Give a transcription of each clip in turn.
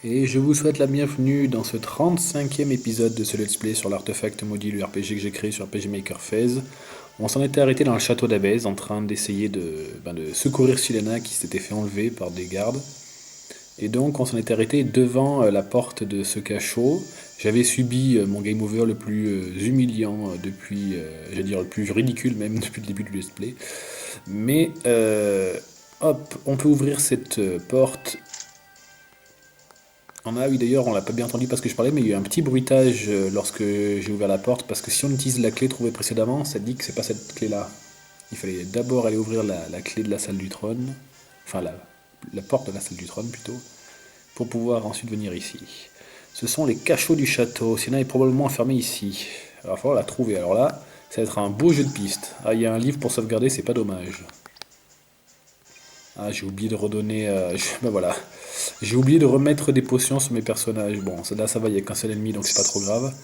Et je vous souhaite la bienvenue dans ce 35e épisode de ce let's play sur l'artefact maudit, le RPG que j'ai créé sur RPG Maker Phase. On s'en était arrêté dans le château d'Abez en train d'essayer de secourir Silena qui s'était fait enlever par des gardes. Et donc on s'en était arrêté devant la porte de ce cachot. J'avais subi mon game over le plus humiliant depuis, j'allais dire le plus ridicule même depuis le début du let's play. Mais hop, on peut ouvrir cette porte. Oui d'ailleurs on l'a pas bien entendu parce que je parlais, mais il y a eu un petit bruitage lorsque j'ai ouvert la porte parce que si on utilise la clé trouvée précédemment, ça dit que c'est pas cette clé là. Il fallait d'abord aller ouvrir la clé de la salle du trône, enfin la porte de la salle du trône plutôt, pour pouvoir ensuite venir ici. Ce sont les cachots du château, Siena est probablement enfermée ici. Alors il va falloir la trouver, alors là, ça va être un beau jeu de piste. Ah, il y a un livre pour sauvegarder, c'est pas dommage. Ah, j'ai oublié de redonner. Ben voilà. J'ai oublié de remettre des potions sur mes personnages. Bon, là ça va, il n'y a qu'un seul ennemi donc c'est pas trop grave.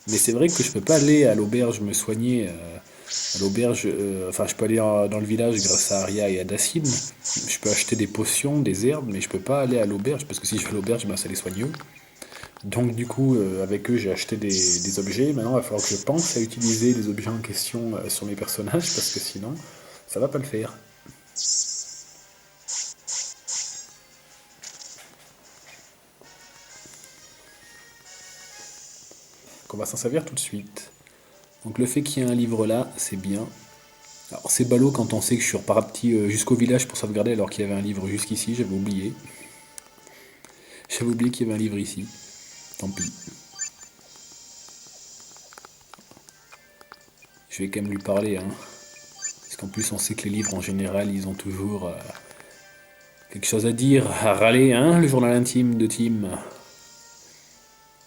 Mais c'est vrai que je peux pas aller à l'auberge me soigner. À l'auberge, enfin, je peux aller dans le village grâce à Aria et à Dacine. Je peux acheter des potions, des herbes, mais je peux pas aller à l'auberge parce que si je vais à l'auberge, ben, ça les soigne eux. Donc, du coup, avec eux, j'ai acheté des objets. Maintenant, il va falloir que je pense à utiliser les objets en question sur mes personnages parce que sinon, ça va pas le faire. Donc, on va s'en servir tout de suite. Donc le fait qu'il y ait un livre là, c'est bien. Alors c'est ballot quand on sait que je suis reparti jusqu'au village pour sauvegarder alors qu'il y avait un livre jusqu'ici, j'avais oublié. J'avais oublié qu'il y avait un livre ici. Tant pis. Je vais quand même lui parler, hein. Parce qu'en plus on sait que les livres en général, ils ont toujours quelque chose à dire, à râler, hein, le journal intime de Tim.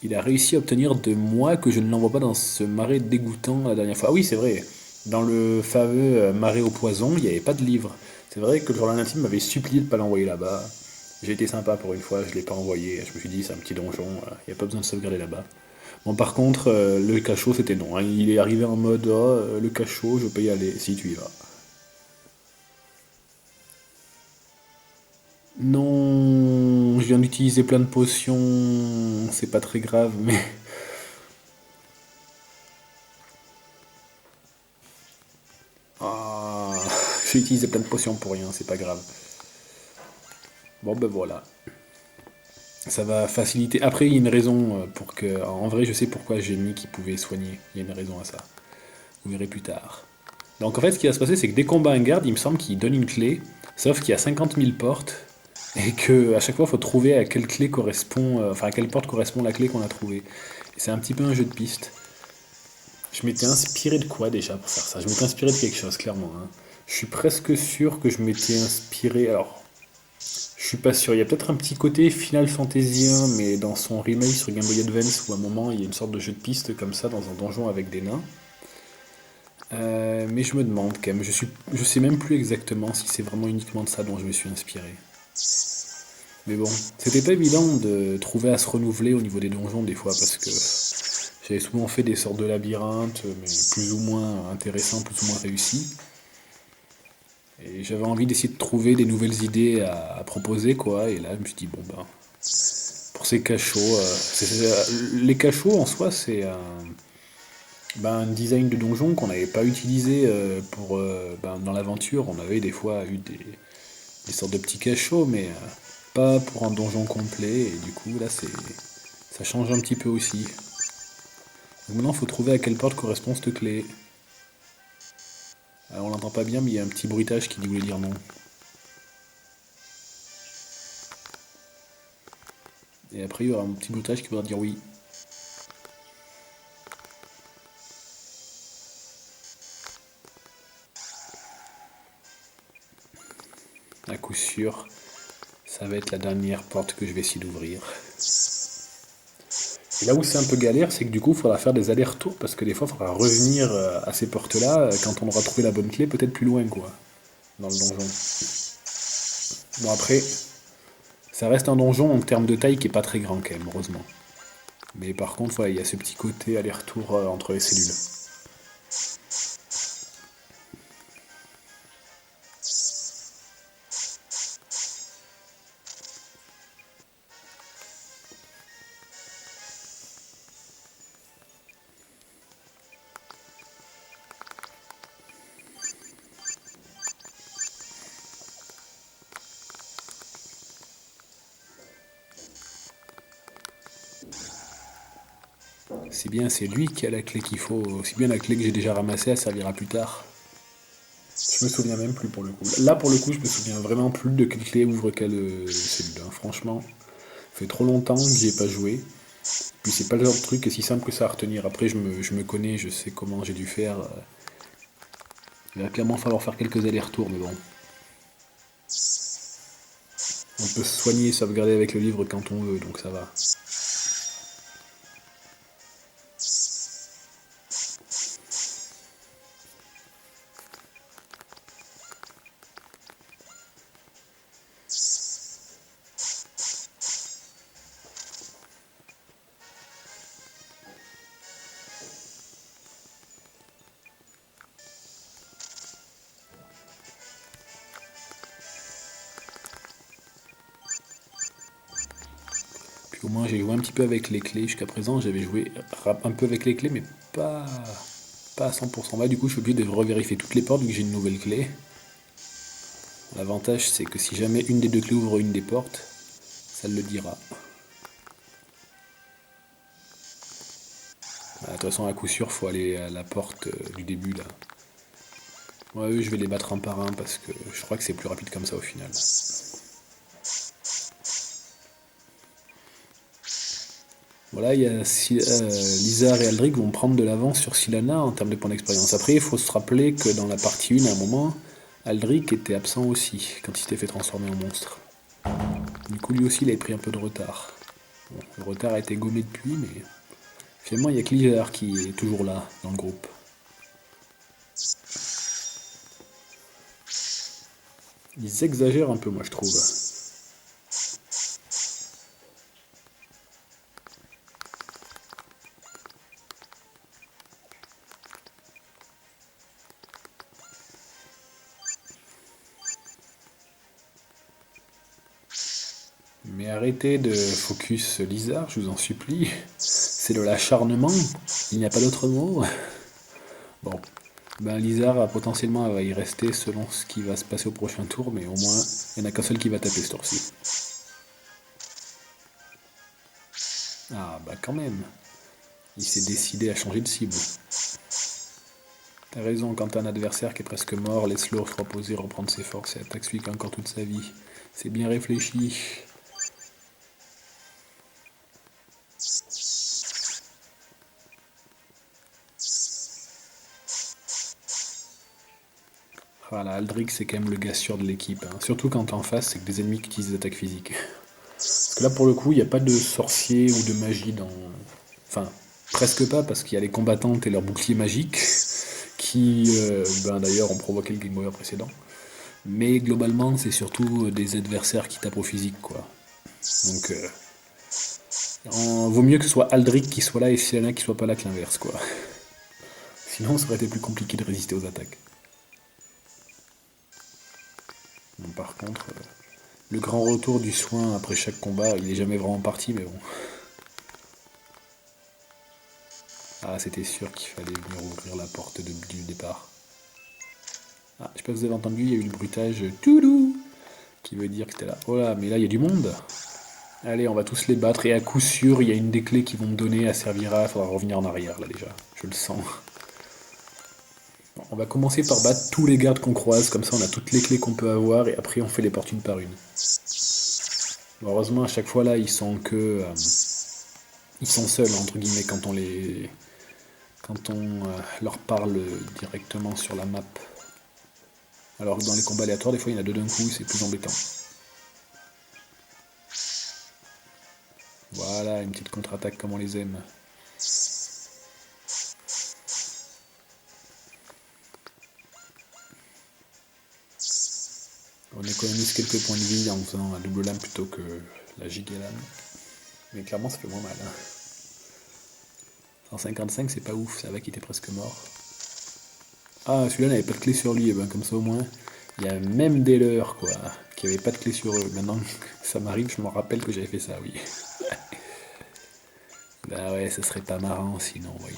Il a réussi à obtenir de moi que je ne l'envoie pas dans ce marais dégoûtant la dernière fois. Ah oui, c'est vrai. Dans le fameux marais au poison, il n'y avait pas de livre. C'est vrai que le journal intime m'avait supplié de ne pas l'envoyer là-bas. J'ai été sympa pour une fois, je ne l'ai pas envoyé. Je me suis dit, c'est un petit donjon, il n'y a pas besoin de sauvegarder là-bas. Bon, par contre, le cachot, c'était non, hein. Il est arrivé en mode, oh, le cachot, je peux y aller, si tu y vas. Non, je viens d'utiliser plein de potions, c'est pas très grave, mais ah, j'ai utilisé plein de potions pour rien, c'est pas grave. Bon ben voilà, ça va faciliter. Après, il y a une raison pour que. En vrai, je sais pourquoi j'ai mis qu'il pouvait soigner. Il y a une raison à ça. Vous verrez plus tard. Donc en fait, ce qui va se passer, c'est que dès qu'on bat un garde, il me semble qu'il donne une clé. Sauf qu'il y a 50 000 portes. Et que à chaque fois, il faut trouver à quelle clé correspond. Enfin, à quelle porte correspond la clé qu'on a trouvée. Et c'est un petit peu un jeu de piste. Je m'étais inspiré de quoi déjà pour faire ça? Je m'étais inspiré de quelque chose, clairement, hein. Je suis presque sûr que je m'étais inspiré. Alors, je suis pas sûr. Il y a peut-être un petit côté Final Fantasien, mais dans son remake sur Game Boy Advance, où à un moment il y a une sorte de jeu de piste comme ça dans un donjon avec des nains. Mais je me demande quand même. Je sais même plus exactement si c'est vraiment uniquement de ça dont je me suis inspiré. Mais bon, c'était pas évident de trouver à se renouveler au niveau des donjons des fois parce que j'avais souvent fait des sortes de labyrinthes, mais plus ou moins intéressants, plus ou moins réussis. Et j'avais envie d'essayer de trouver des nouvelles idées à proposer, quoi. Et là, je me suis dit, bon, ben, pour ces cachots, les cachots en soi, c'est un design de donjon qu'on n'avait pas utilisé dans l'aventure. On avait des fois eu des sortes de petits cachots, mais pas pour un donjon complet. Et du coup, là, ça change un petit peu aussi. Donc maintenant, il faut trouver à quelle porte correspond cette clé. Alors, on l'entend pas bien, mais il y a un petit bruitage qui voulait dire non. Et après, il y aura un petit bruitage qui voudra dire oui. À coup sûr, ça va être la dernière porte que je vais essayer d'ouvrir. Et là où c'est un peu galère, c'est que du coup, il faudra faire des allers-retours parce que des fois, il faudra revenir à ces portes-là quand on aura trouvé la bonne clé, peut-être plus loin, quoi, dans le donjon. Bon, après, ça reste un donjon en termes de taille qui est pas très grand, quand même, heureusement. Mais par contre, ouais, il y a ce petit côté aller-retour entre les cellules. C'est bien, c'est lui qui a la clé qu'il faut. C'est bien la clé que j'ai déjà ramassée, elle servira plus tard. Je me souviens même plus pour le coup. Là, pour le coup, je me souviens vraiment plus de quelle clé ouvre quelle cellule, hein. Franchement, ça fait trop longtemps que j'y ai pas joué. Puis c'est pas le genre de truc si simple que ça à retenir. Après, je me connais, je sais comment j'ai dû faire. Il va clairement falloir faire quelques allers-retours, mais bon. On peut se soigner et sauvegarder avec le livre quand on veut, donc ça va. Puis au moins, j'ai joué un petit peu avec les clés. Jusqu'à présent, j'avais joué un peu avec les clés, mais pas à 100%. Là, du coup, je suis obligé de revérifier toutes les portes vu que j'ai une nouvelle clé. L'avantage, c'est que si jamais une des deux clés ouvre une des portes, ça le dira. De toute façon, à coup sûr, faut aller à la porte du début là. Ouais, eux, je vais les battre un par un parce que je crois que c'est plus rapide comme ça au final. Voilà, il y a Lizard et Aldric vont prendre de l'avance sur Sylana en termes de points d'expérience. Après, il faut se rappeler que dans la partie 1, à un moment, Aldric était absent aussi quand il s'était fait transformer en monstre. Du coup, lui aussi, il avait pris un peu de retard. Bon, le retard a été gommé depuis, mais finalement, il n'y a que Lizard qui est toujours là dans le groupe. Ils exagèrent un peu, moi, je trouve. Mais arrêtez de focus Lizard, je vous en supplie. C'est de l'acharnement. Il n'y a pas d'autre mot. Bon, ben Lizard potentiellement va y rester selon ce qui va se passer au prochain tour, mais au moins, il n'y en a qu'un seul qui va taper ce tour-ci. Ah, bah quand même. Il s'est décidé à changer de cible. T'as raison, quand t'as un adversaire qui est presque mort, laisse-le se reposer, reprendre ses forces et attaque celui qui a encore toute sa vie. C'est bien réfléchi. Voilà, Aldrich c'est quand même le gars sûr de l'équipe, hein. Surtout quand en face c'est que des ennemis qui utilisent des attaques physiques. Parce que là pour le coup il n'y a pas de sorcier ou de magie dans... Enfin, presque pas parce qu'il y a les combattantes et leurs boucliers magiques qui, ben, d'ailleurs ont provoqué le game over précédent. Mais globalement c'est surtout des adversaires qui tapent au physique quoi. Donc vaut mieux que ce soit Aldrich qui soit là et Sylana qui soit pas là que l'inverse quoi. Sinon ça aurait été plus compliqué de résister aux attaques. Bon, par contre... le grand retour du soin après chaque combat, il est jamais vraiment parti, mais bon. Ah, c'était sûr qu'il fallait venir ouvrir la porte du départ. Ah, je sais pas si vous avez entendu, il y a eu le bruitage Toudou qui veut dire que c'était là. Oh là, mais là il y a du monde. Allez, on va tous les battre et à coup sûr, il y a une des clés qui vont me donner, elle servira, il faudra revenir en arrière là déjà. Je le sens. Bon, on va commencer par battre tous les gardes qu'on croise, comme ça on a toutes les clés qu'on peut avoir et après on fait les portes une par une. Bon, heureusement à chaque fois là ils sont que... ils sont seuls entre guillemets quand on leur parle directement sur la map. Alors que dans les combats aléatoires, des fois il y en a deux d'un coup, c'est plus embêtant. Voilà, une petite contre-attaque comme on les aime. On économise quelques points de vie en faisant la double lame plutôt que la giga lame. Mais clairement ça fait moins mal, hein. 155 c'est pas ouf, ça va qu'il était presque mort. Ah, celui-là n'avait pas de clé sur lui, et ben comme ça au moins, il y a même des leurs quoi, qui n'avaient pas de clé sur eux. Maintenant que ça m'arrive, je me rappelle que j'avais fait ça, oui. Bah ouais, ça serait pas marrant sinon, voyons.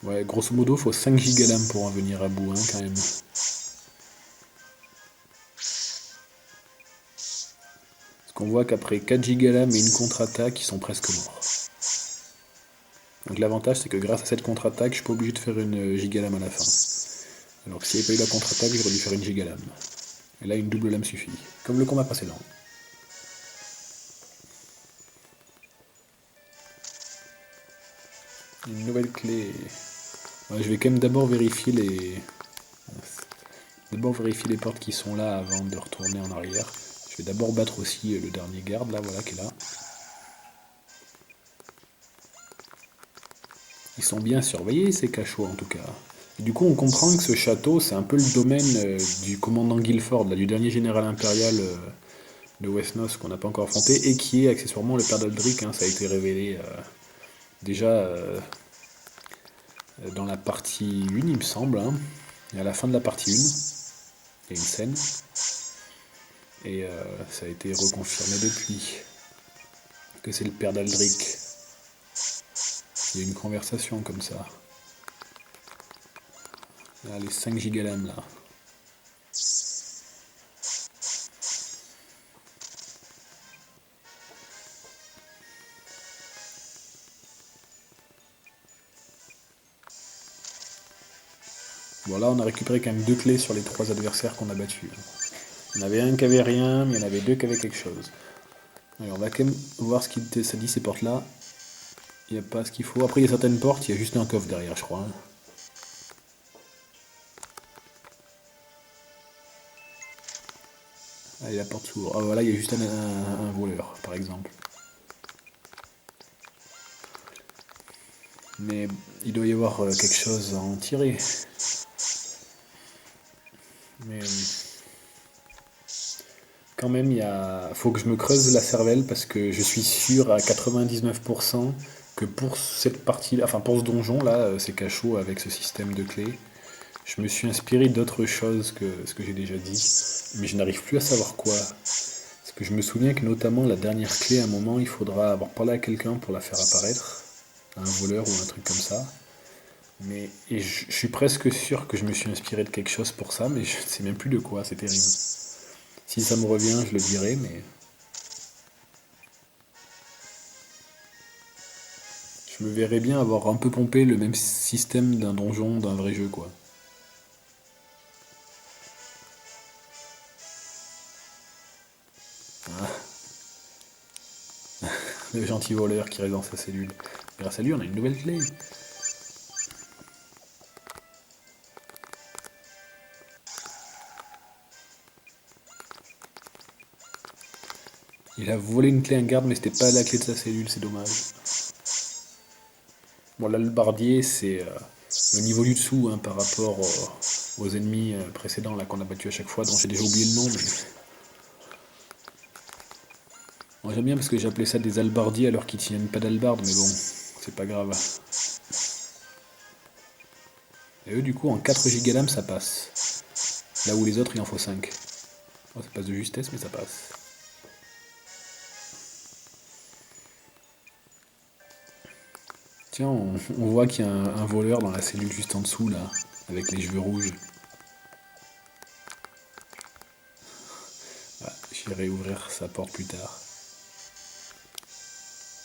Ouais, grosso modo, faut 5 gigalam pour en venir à bout, hein, quand même. Parce qu'on voit qu'après 4 gigalam et une contre-attaque, ils sont presque morts. Donc l'avantage, c'est que grâce à cette contre-attaque, je suis pas obligé de faire une gigalame à la fin. Alors que s'il n'y avait pas eu la contre-attaque, j'aurais dû faire une gigalame. Et là, une double lame suffit. Comme le combat précédent. Une nouvelle clé. Ouais, je vais quand même d'abord vérifier les... D'abord vérifier les portes qui sont là avant de retourner en arrière. Je vais d'abord battre aussi le dernier garde, là, voilà, qui est là. Ils sont bien surveillés, ces cachots, en tout cas. Et du coup, on comprend que ce château, c'est un peu le domaine du commandant Guilford, là, du dernier général impérial de Westeros qu'on n'a pas encore affronté, et qui est accessoirement le père d'Aldric, hein, ça a été révélé déjà dans la partie 1, il me semble, hein, et à la fin de la partie 1, il y a une scène, et ça a été reconfirmé depuis, que c'est le père d'Aldric. Il y a une conversation comme ça. Là, les 5 gigalams, là. Bon, là, on a récupéré quand même 2 clés sur les 3 adversaires qu'on a battus. Il y en avait un qui avait rien, mais il y en avait 2 qui avaient quelque chose. Alors, on va quand même voir ce que ça dit, ces portes-là. Il n'y a pas ce qu'il faut. Après, il y a certaines portes, il y a juste un coffre derrière, je crois. Allez, la porte s'ouvre. Ah, voilà, il y a juste un voleur, par exemple. Mais il doit y avoir quelque chose à en tirer. Mais quand même, faut que je me creuse la cervelle parce que je suis sûr à 99% que pour cette partie-là, enfin pour ce donjon-là, c'est cachot avec ce système de clés. Je me suis inspiré d'autres choses que ce que j'ai déjà dit, mais je n'arrive plus à savoir quoi. Parce que je me souviens que notamment la dernière clé, à un moment, il faudra avoir parlé à quelqu'un pour la faire apparaître, à un voleur ou un truc comme ça. Et je suis presque sûr que je me suis inspiré de quelque chose pour ça, mais je ne sais même plus de quoi, c'est terrible. Si ça me revient, je le dirai, mais je me verrais bien avoir un peu pompé le même système d'un donjon, d'un vrai jeu, quoi. Ah, le gentil voleur qui reste dans sa cellule. Grâce à lui, on a une nouvelle clé. Il a volé une clé à un garde, mais c'était pas la clé de sa cellule, c'est dommage. Bon, l'albardier, c'est le niveau du dessous hein, par rapport aux ennemis précédents là qu'on a battu à chaque fois, dont j'ai déjà oublié le nom. Mais... Bon, j'aime bien parce que j'ai appelé ça des albardiers alors qu'ils tiennent pas d'albarde, mais bon, c'est pas grave. Et eux, du coup, en 4 gigalams, ça passe. Là où les autres, il en faut 5. Oh, ça passe de justesse, mais ça passe. Tiens, on voit qu'il y a un voleur dans la cellule juste en dessous, là, avec les cheveux rouges. Ah, j'irai ouvrir sa porte plus tard.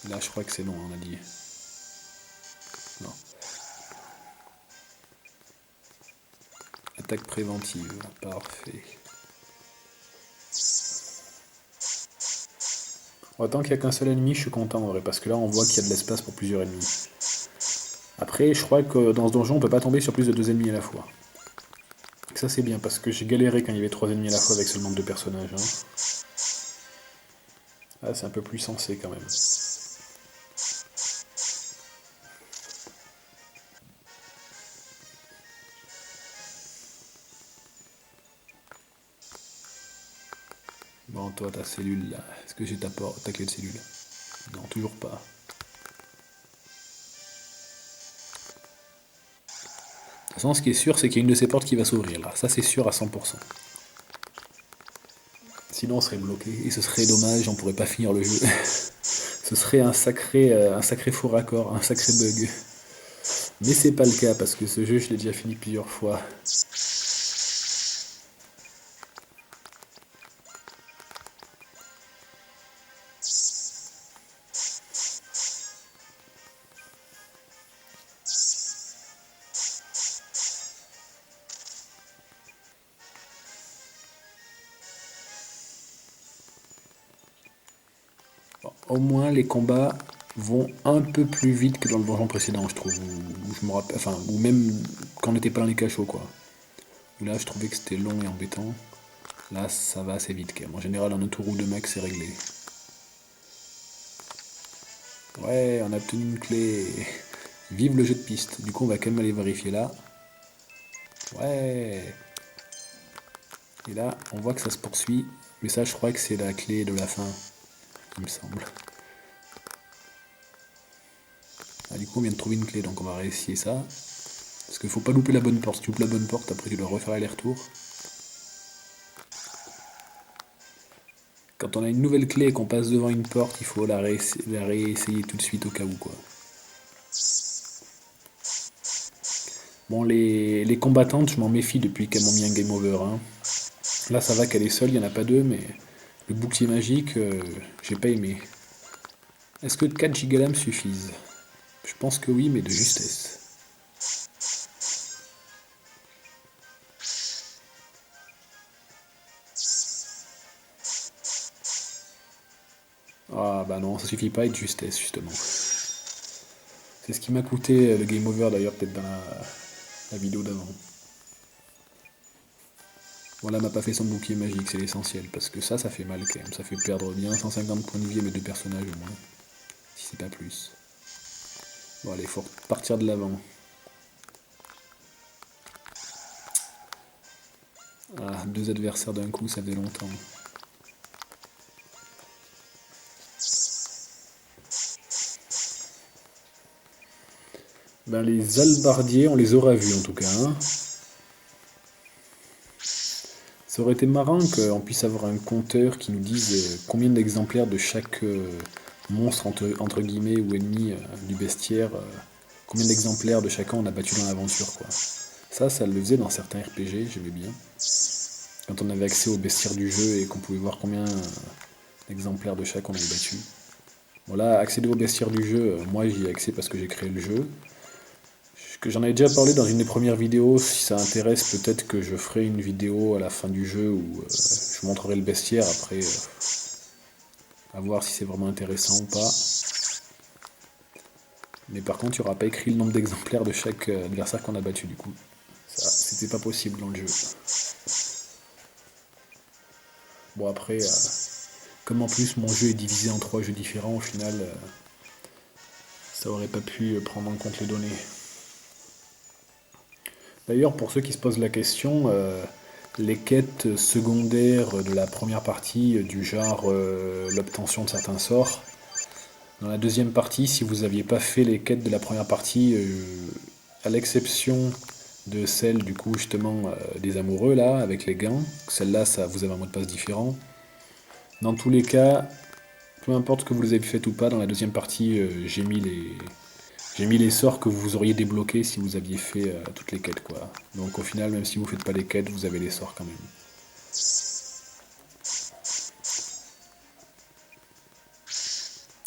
Là, je crois que c'est non, on a dit. Non. Attaque préventive, parfait. Autant qu'il n'y a qu'un seul ennemi, je suis content en vrai, parce que là on voit qu'il y a de l'espace pour plusieurs ennemis. Après, je crois que dans ce donjon, on peut pas tomber sur plus de 2 ennemis à la fois. Et ça c'est bien, parce que j'ai galéré quand il y avait 3 ennemis à la fois avec seulement 2 personnages. Hein. Ah, c'est un peu plus sensé quand même. Bon, toi, ta cellule là, est-ce que j'ai ta clé de cellule? Non, toujours pas. De toute façon, ce qui est sûr, c'est qu'il y a une de ces portes qui va s'ouvrir là. Ça, c'est sûr à 100%. Sinon, on serait bloqué. Et ce serait dommage, on pourrait pas finir le jeu. Ce serait un sacré faux raccord, un sacré bug. Mais c'est pas le cas parce que ce jeu, je l'ai déjà fini plusieurs fois. Bon, au moins, les combats vont un peu plus vite que dans le donjon précédent, je trouve. Où je me rappelle, enfin, ou même quand on n'était pas dans les cachots, quoi. Où là, je trouvais que c'était long et embêtant. Là, ça va assez vite, quand même. En général, en un tour ou deux max, c'est réglé. Ouais, on a obtenu une clé. Vive le jeu de piste. Du coup, on va quand même aller vérifier là. Ouais. Et là, on voit que ça se poursuit. Mais ça, je crois que c'est la clé de la fin, il me semble. Ah, du coup, on vient de trouver une clé, donc on va réessayer ça. Parce qu'il faut pas louper la bonne porte. Si tu loupes la bonne porte, après tu dois refaire aller-retour. Quand on a une nouvelle clé et qu'on passe devant une porte, il faut la réessayer tout de suite au cas où, quoi. Bon, les combattantes, je m'en méfie depuis qu'elles m'ont mis un game over, hein. Là, ça va qu'elle est seule, il n'y en a pas deux, mais le bouclier magique, j'ai pas aimé. Est-ce que 4 gigalames suffisent? Je pense que oui, mais de justesse. Ah bah non, ça suffit pas et de justesse, justement. C'est ce qui m'a coûté le game over d'ailleurs, peut-être dans la vidéo d'avant. Voilà, m'a pas fait son bouclier magique, c'est l'essentiel, parce que ça fait mal quand même. Ça fait perdre bien 150 points de vie à mes deux personnages au moins, si c'est pas plus. Bon allez, faut partir de l'avant. Ah, deux adversaires d'un coup, ça faisait longtemps. Ben les albardiers, on les aura vus en tout cas, hein. Ça aurait été marrant qu'on puisse avoir un compteur qui nous dise combien d'exemplaires de chaque monstre entre guillemets ou ennemi du bestiaire, combien d'exemplaires de chacun on a battu dans l'aventure, quoi. Ça le faisait dans certains RPG, j'aimais bien. Quand on avait accès au bestiaire du jeu et qu'on pouvait voir combien d'exemplaires de chaque on avait battu. Voilà, accéder au bestiaire du jeu, moi j'y ai accès parce que j'ai créé le jeu. Que j'en avais déjà parlé dans une des premières vidéos, si ça intéresse, peut-être que je ferai une vidéo à la fin du jeu où je montrerai le bestiaire, après à voir si c'est vraiment intéressant ou pas. Mais par contre, il n'y aura pas écrit le nombre d'exemplaires de chaque adversaire qu'on a battu du coup. Ça, c'était pas possible dans le jeu. Bon après, comme en plus mon jeu est divisé en 3 jeux différents, au final, ça aurait pas pu prendre en compte les données. D'ailleurs, pour ceux qui se posent la question, les quêtes secondaires de la première partie, du genre l'obtention de certains sorts, dans la deuxième partie, si vous n'aviez pas fait les quêtes de la première partie, à l'exception de celle du coup justement des amoureux là, avec les gants, celle-là, ça, vous avez un mot de passe différent. Dans tous les cas, peu importe que vous les ayez faites ou pas, dans la deuxième partie, j'ai mis les sorts que vous auriez débloqués si vous aviez fait toutes les quêtes, quoi. Donc au final, même si vous faites pas les quêtes, vous avez les sorts quand même.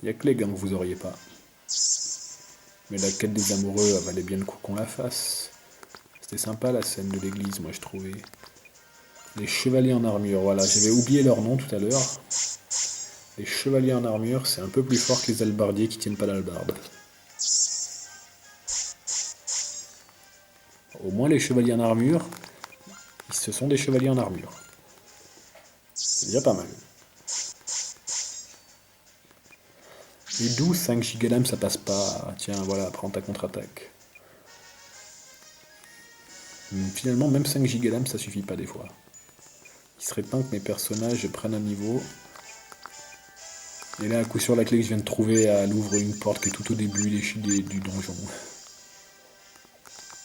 Il n'y a que les gants que vous auriez pas. Mais la quête des amoureux, elle valait bien le coup qu'on la fasse. C'était sympa la scène de l'église, moi je trouvais. Les chevaliers en armure, voilà, j'avais oublié leur nom tout à l'heure. Les chevaliers en armure, c'est un peu plus fort que les albardiers qui tiennent pas l'albarde. Au moins les chevaliers en armure, ce sont des chevaliers en armure. C'est déjà pas mal. Et d'où 5 gigadames ça passe pas. Tiens, voilà, prends ta contre-attaque. Finalement, même 5 gigadames ça suffit pas des fois. Il serait temps que mes personnages prennent un niveau. Et là, à coup sûr, la clé que je viens de trouver, elle ouvre une porte qui est tout au début du donjon.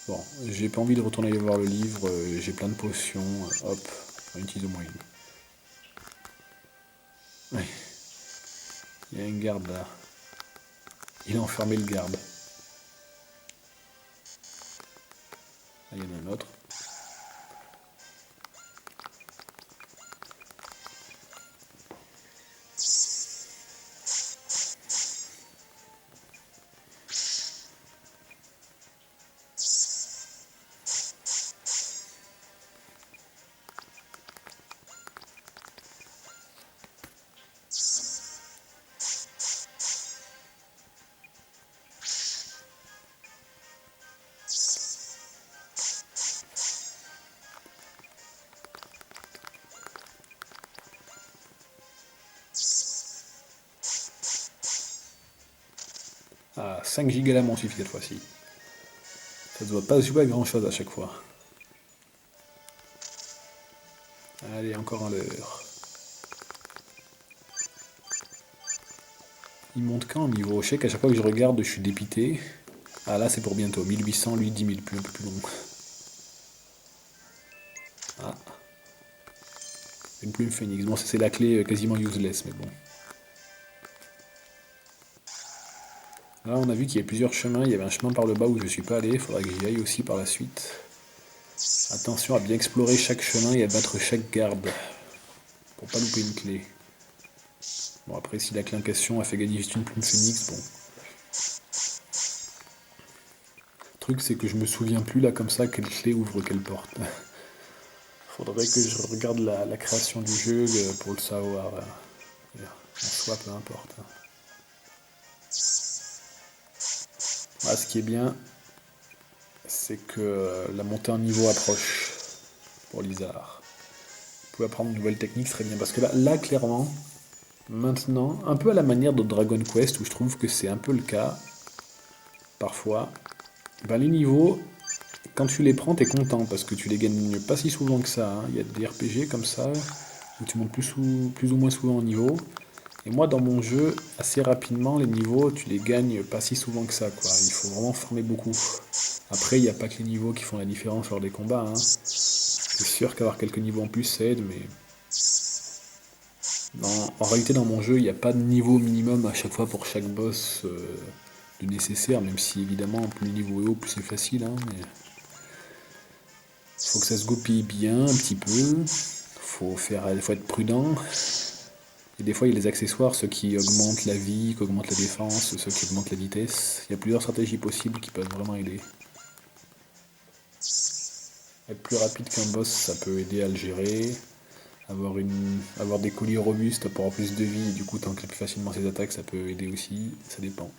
Bon, j'ai pas envie de retourner aller voir le livre, j'ai plein de potions, hop, on utilise au moins une. Ouais, il y a un garde là. Il a enfermé le garde. Ah, il y en a un autre. Ah, 5 gigas là m'ont suffi cette fois-ci. Ça ne doit pas se jouer à grand chose à chaque fois. Allez, encore un leurre. Il monte quand au niveau? Je sais qu'à chaque fois que je regarde, je suis dépité. Ah là, c'est pour bientôt. 1800, lui, 10 000, un peu plus long. Ah, une plume phoenix. Bon, ça c'est la clé quasiment useless, mais bon. Là, on a vu qu'il y a plusieurs chemins. Il y avait un chemin par le bas où je ne suis pas allé. Il faudra que j'y aille aussi par la suite. Attention à bien explorer chaque chemin et à battre chaque garde. Pour pas louper une clé. Bon, après, si la clé en question a fait gagner juste une plume phoenix, bon. Le truc, c'est que je me souviens plus là comme ça quelle clé ouvre quelle porte. Faudrait que je regarde la création du jeu pour le savoir. En soi, peu importe. Ah, ce qui est bien, c'est que la montée en niveau approche pour Lizard. Vous pouvez apprendre une nouvelle technique, ce serait bien. Parce que là, clairement, maintenant, un peu à la manière de Dragon Quest, où je trouve que c'est un peu le cas, parfois, ben, les niveaux, quand tu les prends, t'es content, parce que tu les gagnes pas si souvent que ça. Hein. Il y a des RPG comme ça, où tu montes plus ou moins souvent en niveau. Et moi, dans mon jeu, assez rapidement, les niveaux, tu les gagnes pas si souvent que ça, quoi. Il faut vraiment farmer beaucoup. Après, il n'y a pas que les niveaux qui font la différence lors des combats. Hein. C'est sûr qu'avoir quelques niveaux en plus, ça aide, mais... en réalité, dans mon jeu, il n'y a pas de niveau minimum à chaque fois pour chaque boss de nécessaire, même si, évidemment, plus le niveau est haut, plus c'est facile. Hein, mais... faut que ça se goupille bien, un petit peu. Faut être prudent. Et des fois, il y a les accessoires, ceux qui augmentent la vie, qui augmentent la défense, ceux qui augmentent la vitesse. Il y a plusieurs stratégies possibles qui peuvent vraiment aider. Être plus rapide qu'un boss, ça peut aider à le gérer. Avoir des colis robustes pour avoir plus de vie, et du coup, tanker plus facilement ses attaques, ça peut aider aussi. Ça dépend.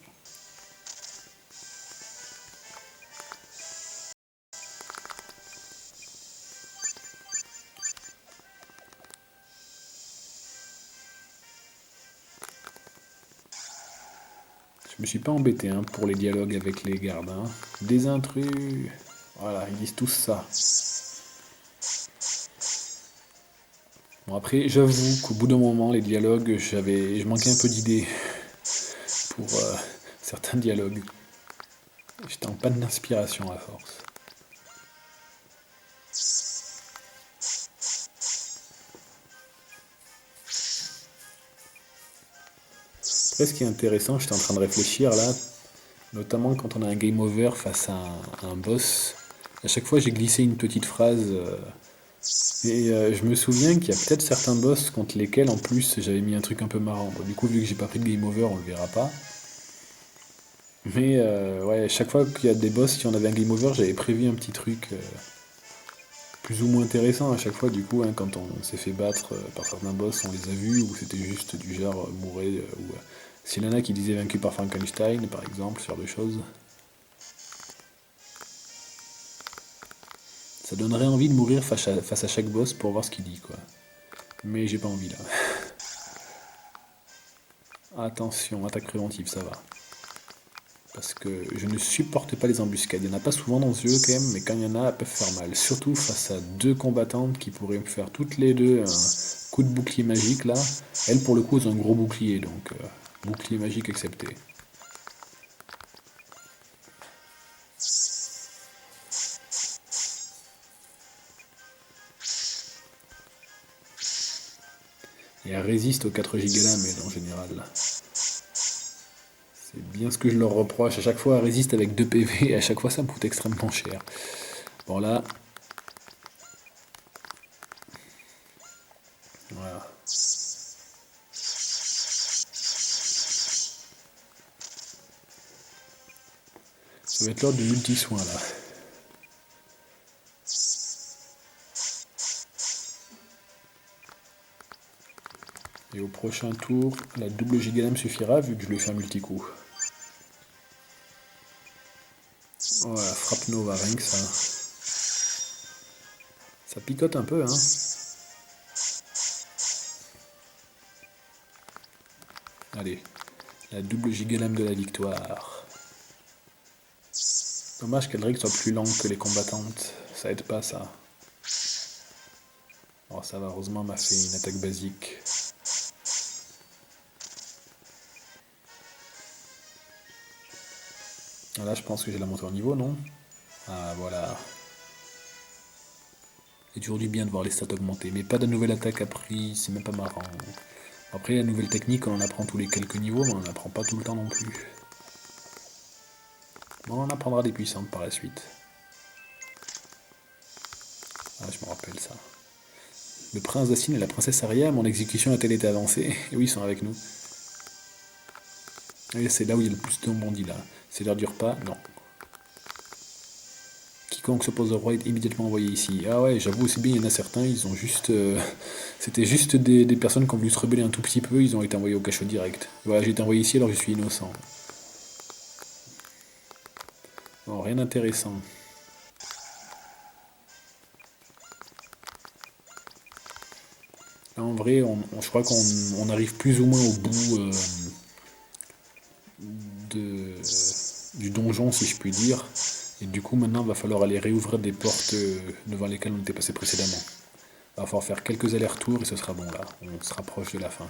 Je me suis pas embêté hein, pour les dialogues avec les gardes. Hein. Des intrus. Voilà, ils disent tous ça. Bon après, j'avoue qu'au bout d'un moment, les dialogues, je manquais un peu d'idées pour certains dialogues. J'étais en panne d'inspiration à force. Après, ce qui est intéressant, j'étais en train de réfléchir là, notamment quand on a un game over face à un boss. À chaque fois, j'ai glissé une petite phrase. Je me souviens qu'il y a peut-être certains boss contre lesquels, en plus, j'avais mis un truc un peu marrant. Bon, du coup, vu que j'ai pas pris de game over, on le verra pas. Mais ouais, chaque fois qu'il y a des boss, si on avait un game over, j'avais prévu un petit truc plus ou moins intéressant à chaque fois. Du coup, hein, quand on s'est fait battre par certains boss, on les a vus, ou c'était juste du genre mourir. S'il y en a qui disaient vaincu par Frankenstein, par exemple, ce genre de choses. Ça donnerait envie de mourir face à chaque boss pour voir ce qu'il dit, quoi. Mais j'ai pas envie là. Attention, attaque préventive, ça va. Parce que je ne supporte pas les embuscades. Il n'y en a pas souvent dans ce jeu quand même, mais quand il y en a, elles peuvent faire mal. Surtout face à deux combattantes qui pourraient me faire toutes les deux un coup de bouclier magique là. Elles pour le coup elles ont un gros bouclier, donc bouclier magique accepté. Et elles résistent aux 4 gigas là, mais en général. C'est bien ce que je leur reproche. À chaque fois elles résistent avec 2 PV et à chaque fois ça me coûte extrêmement cher. Bon là, voilà. Ça va être l'heure du multi-soin là. Et au prochain tour, la double gigalame suffira vu que je lui fais un multi-coup. Voilà, frappe Nova, rien que ça. Ça picote un peu, hein. Allez, la double gigalame de la victoire. Dommage qu'Eldrick soit plus lente que les combattantes. Ça aide pas, ça. Oh, ça va, heureusement, elle m'a fait une attaque basique. Là, je pense que j'ai la montée en niveau, non? Ah, voilà. C'est toujours du bien de voir les stats augmenter. Mais pas de nouvelle attaque appris, c'est même pas marrant. Après, la nouvelle technique, on en apprend tous les quelques niveaux, mais on n'en apprend pas tout le temps non plus. Bon, on en apprendra des puissantes par la suite. Ah, je me rappelle ça. Le prince Dacian et la princesse Aria, mon exécution a-t-elle été avancée? Et oui, ils sont avec nous. Et c'est là où il y a le plus de rebondis là. C'est l'heure du repas? Non. Quiconque s'oppose au roi est immédiatement envoyé ici. Ah ouais, j'avoue aussi bien, il y en a certains, ils ont juste... C'était juste des personnes qui ont voulu se rebeller un tout petit peu, ils ont été envoyés au cachot direct. Voilà, j'ai été envoyé ici alors que je suis innocent. Bon, rien d'intéressant. Là, en vrai, je crois qu'on arrive plus ou moins au bout de, du donjon, si je puis dire. Et du coup, maintenant, il va falloir aller réouvrir des portes devant lesquelles on était passé précédemment. Il va falloir faire quelques allers-retours et ce sera bon là. On se rapproche de la fin.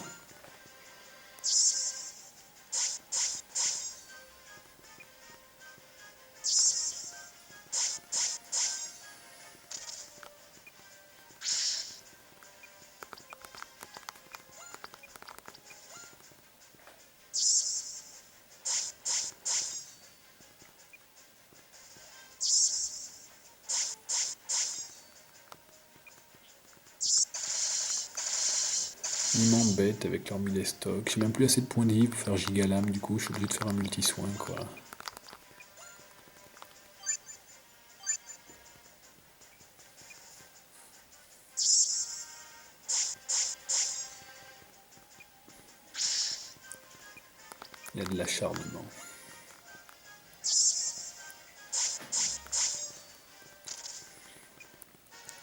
Ils m'embêtent avec leur mille stock. J'ai même plus assez de points de vie pour faire gigalame, du coup je suis obligé de faire un multi-soin quoi. Il y a de l'acharnement.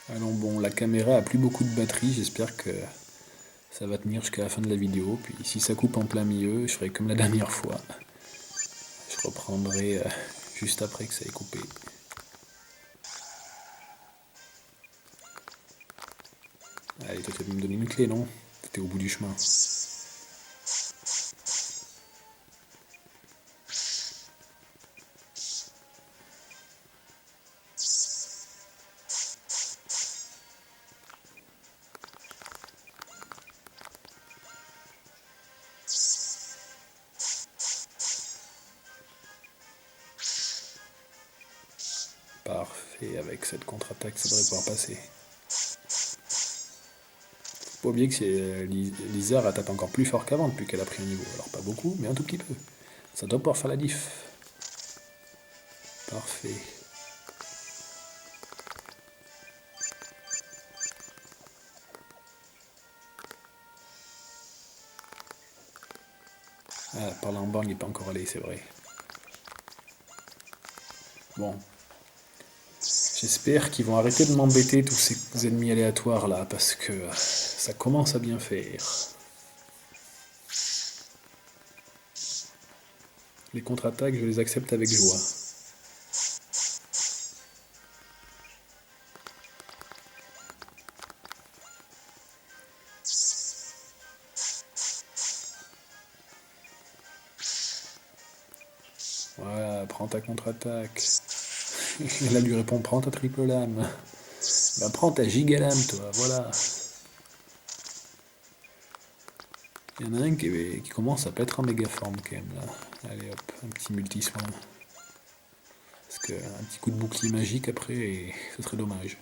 Alors bon, la caméra a plus beaucoup de batterie, j'espère que ça va tenir jusqu'à la fin de la vidéo. Puis si ça coupe en plein milieu, je ferai comme la dernière fois. Je reprendrai juste après que ça ait coupé. Allez, toi tu vas me donner une clé, non? T'es au bout du chemin. Parfait, avec cette contre-attaque, ça devrait pouvoir passer. Faut pas oublier que Lizard elle tape encore plus fort qu'avant depuis qu'elle a pris un niveau. Alors pas beaucoup, mais un tout petit peu. Ça doit pouvoir faire la diff. Parfait. Ah, par là en bas, il n'est pas encore allé, c'est vrai. Bon. J'espère qu'ils vont arrêter de m'embêter, tous ces ennemis aléatoires là, parce que ça commence à bien faire. Les contre-attaques, je les accepte avec joie. Voilà, prends ta contre-attaque. Là, lui répond, prends ta triple lame. Bah, prends ta giga lame, toi, voilà. Il y en a un qui commence à pas être en méga forme, quand même, là. Allez, hop, un petit multi-soin. Parce qu'un petit coup de bouclier magique après, et ce serait dommage.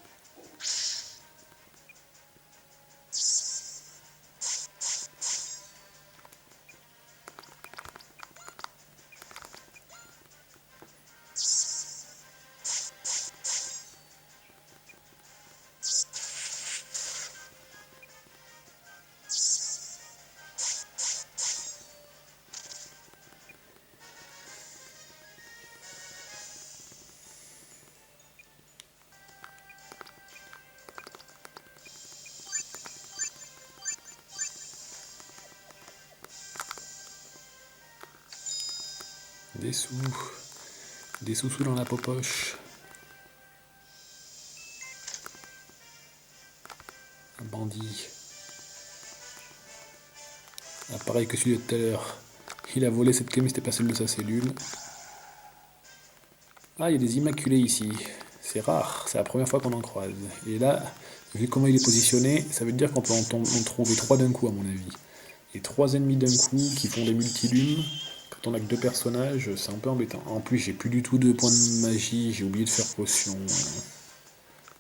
Des sous. Des sous-sous dans la popoche. Un bandit. Ah, pareil que celui de tout à l'heure. Il a volé cette clé, mais c'était pas celle de sa cellule. Ah, il y a des immaculés ici. C'est rare, c'est la première fois qu'on en croise. Et là, vu comment il est positionné, ça veut dire qu'on peut en trouver 3 d'un coup, à mon avis. Et 3 ennemis d'un coup qui font des multilumes. Quand on a que 2 personnages, c'est un peu embêtant. En plus, j'ai plus du tout de points de magie, j'ai oublié de faire potion.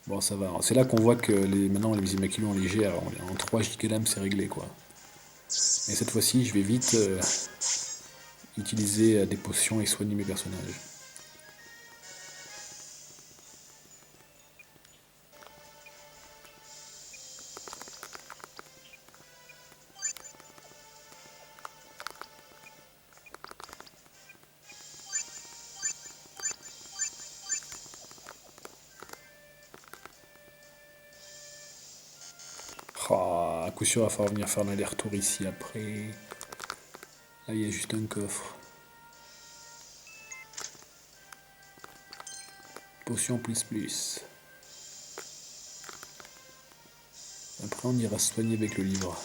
Bon, ça va. C'est là qu'on voit que maintenant les immaculés en léger, alors, en 3 giga c'est réglé, quoi. Et cette fois-ci, je vais vite utiliser des potions et soigner mes personnages. Oh, à coup sûr, il va falloir venir faire un aller-retour ici après. Là, il y a juste un coffre. Potion plus plus. Après, on ira se soigner avec le livre.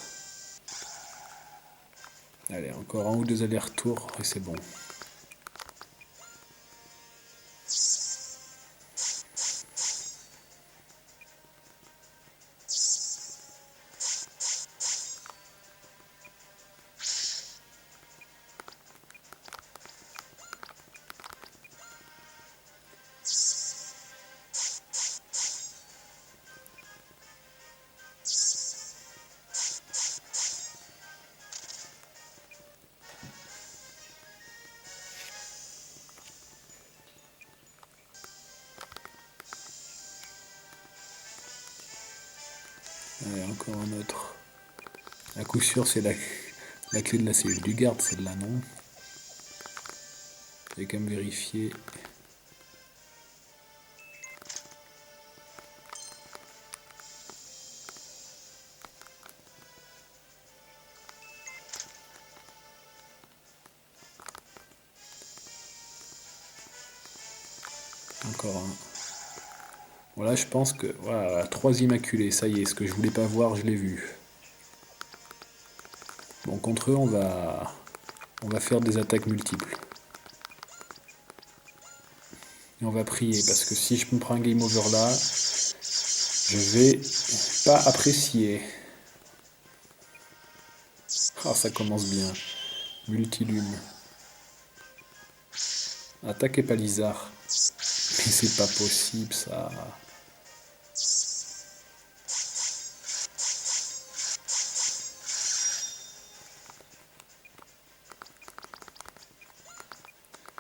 Allez, encore un ou deux allers-retours et c'est bon. Allez, encore un autre. À coup sûr, c'est la clé de la cellule du garde, celle-là, non? Je vais quand même vérifier. Encore un. Voilà, je pense que... Voilà, 3 immaculés, ça y est, ce que je voulais pas voir, je l'ai vu. Bon, contre eux, on va faire des attaques multiples. Et on va prier, parce que si je me prends un game over là, je vais pas apprécier. Ah, ça commence bien. Multilume. Attaque et palisard. Mais c'est pas possible, ça.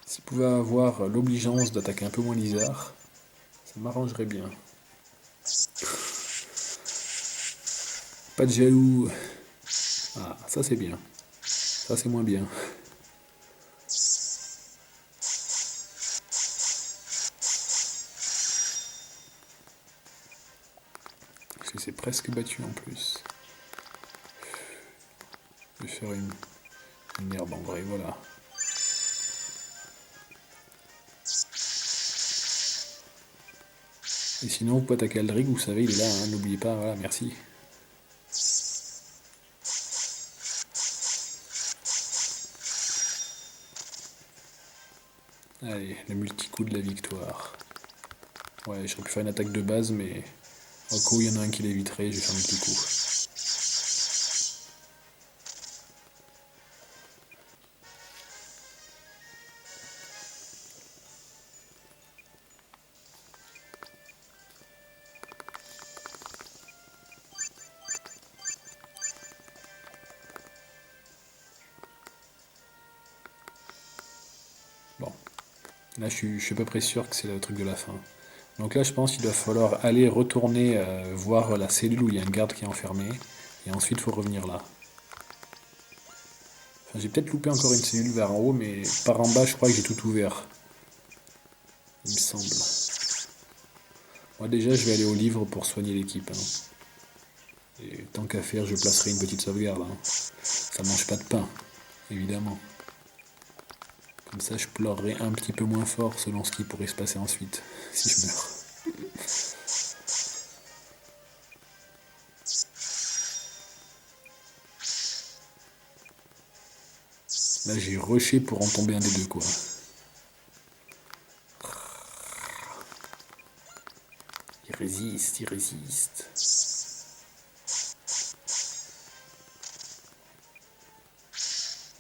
S'il pouvait avoir l'obligeance d'attaquer un peu moins Lizard, ça m'arrangerait bien. Pas de jaloux. Ah, ça c'est bien. Ça c'est moins bien. Parce que c'est presque battu en plus. Je vais faire une herbe en vrai, voilà. Et sinon, vous pouvez attaquer Aldrig, vous savez, il est là, hein, n'oubliez pas, voilà, merci. Allez, le multi-coup de la victoire. Ouais, j'aurais pu faire une attaque de base, mais au coup, il y en a un qui l'éviterait, je vais faire un multi-coup. Là, je suis à peu près sûr que c'est le truc de la fin. Donc là, je pense qu'il va falloir aller retourner voir la cellule où il y a un garde qui est enfermé. Et ensuite, il faut revenir là. Enfin, j'ai peut-être loupé encore une cellule vers en haut, mais par en bas, je crois que j'ai tout ouvert. Il me semble. Moi, déjà, je vais aller au livre pour soigner l'équipe, hein. Et tant qu'à faire, je placerai une petite sauvegarde, hein. Ça mange pas de pain, évidemment. Comme ça, je pleurerai un petit peu moins fort selon ce qui pourrait se passer ensuite, si je meurs. Là, j'ai rushé pour en tomber un des deux, quoi. Il résiste, il résiste.